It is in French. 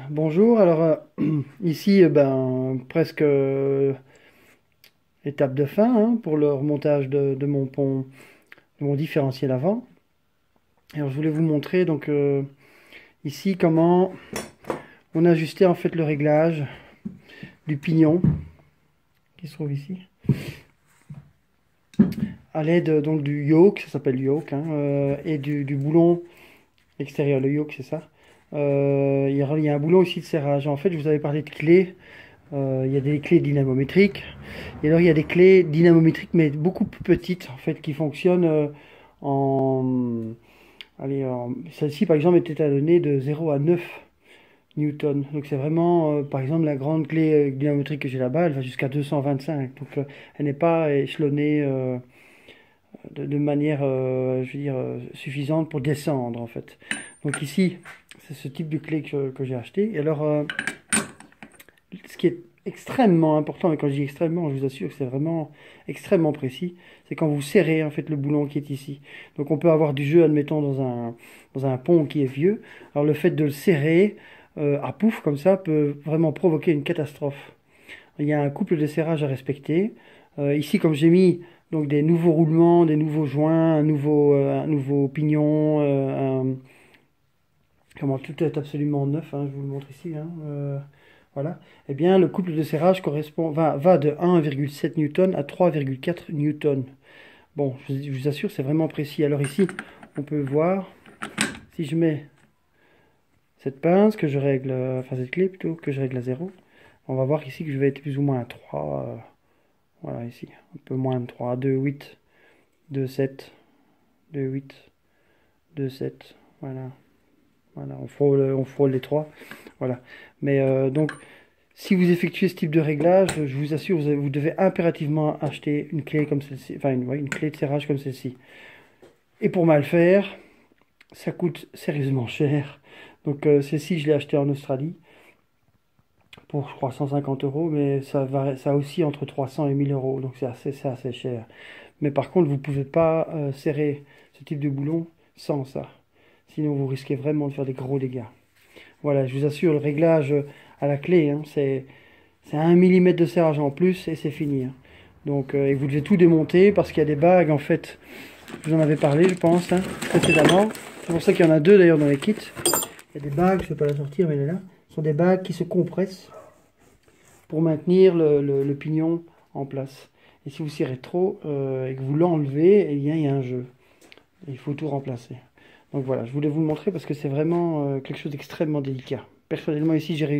Bonjour, alors ici presque étape de fin hein, pour le remontage de mon pont, de mon différentiel avant. Alors je voulais vous montrer donc ici comment on ajustait en fait le réglage du pignon qui se trouve ici à l'aide donc du yoke, ça s'appelle yoke, hein, et du boulon extérieur, le yoke c'est ça. Il y a un boulon aussi de serrage. En fait, je vous avais parlé de clés. Il y a des clés dynamométriques. Et alors, il y a des clés dynamométriques, mais beaucoup plus petites, en fait, qui fonctionnent en... Allez, celle-ci, par exemple, était à donner de 0 à 9 newtons. Donc, c'est vraiment, par exemple, la grande clé dynamométrique que j'ai là-bas, elle va jusqu'à 225. Donc, elle n'est pas échelonnée de manière, je veux dire, suffisante pour descendre, en fait. Donc, ici, c'est ce type de clé que j'ai acheté. Et alors, ce qui est extrêmement important, et quand je dis extrêmement, je vous assure que c'est vraiment extrêmement précis, c'est quand vous serrez en fait le boulon qui est ici. Donc on peut avoir du jeu, admettons, dans un pont qui est vieux. Alors le fait de le serrer à pouf comme ça peut vraiment provoquer une catastrophe. Il y a un couple de serrage à respecter. Ici, comme j'ai mis donc des nouveaux roulements, des nouveaux joints, un nouveau pignon, comment tout est absolument neuf, hein, je vous le montre ici. Hein, voilà. Eh bien, le couple de serrage va de 1,7 newton à 3,4 newton. Bon, je vous assure, c'est vraiment précis. Alors ici, on peut voir, si je mets cette pince que je règle, enfin cette clé plutôt, que je règle à 0, on va voir ici que je vais être plus ou moins à 3. Voilà, ici, un peu moins de 3, 2,8, 2,7, 2,8, 2,7. Voilà. Voilà, on frôle les 3. Voilà. Mais donc, si vous effectuez ce type de réglage, je vous assure, vous devez impérativement acheter une clé comme celle-ci, enfin une clé de serrage comme celle-ci. Et pour mal faire, ça coûte sérieusement cher. Donc celle-ci, je l'ai achetée en Australie pour, je crois, 150 euros, mais ça aussi entre 300 et 1000 euros, donc c'est assez cher. Mais par contre, vous ne pouvez pas serrer ce type de boulon sans ça. Sinon, vous risquez vraiment de faire des gros dégâts. Voilà, je vous assure, le réglage à la clé, hein, c'est 1 mm de serrage en plus et c'est fini, hein. Donc, et vous devez tout démonter parce qu'il y a des bagues, en fait, je vous en avais parlé, je pense, hein, précédemment. C'est pour ça qu'il y en a deux d'ailleurs dans les kits. Il y a des bagues, je ne vais pas la sortir, mais elle est là. Ce sont des bagues qui se compressent pour maintenir le pignon en place. Et si vous serrez trop et que vous l'enlevez, eh bien, il y a un jeu. Il faut tout remplacer. Donc voilà, je voulais vous le montrer parce que c'est vraiment quelque chose d'extrêmement délicat. Personnellement, ici, j'ai réussi.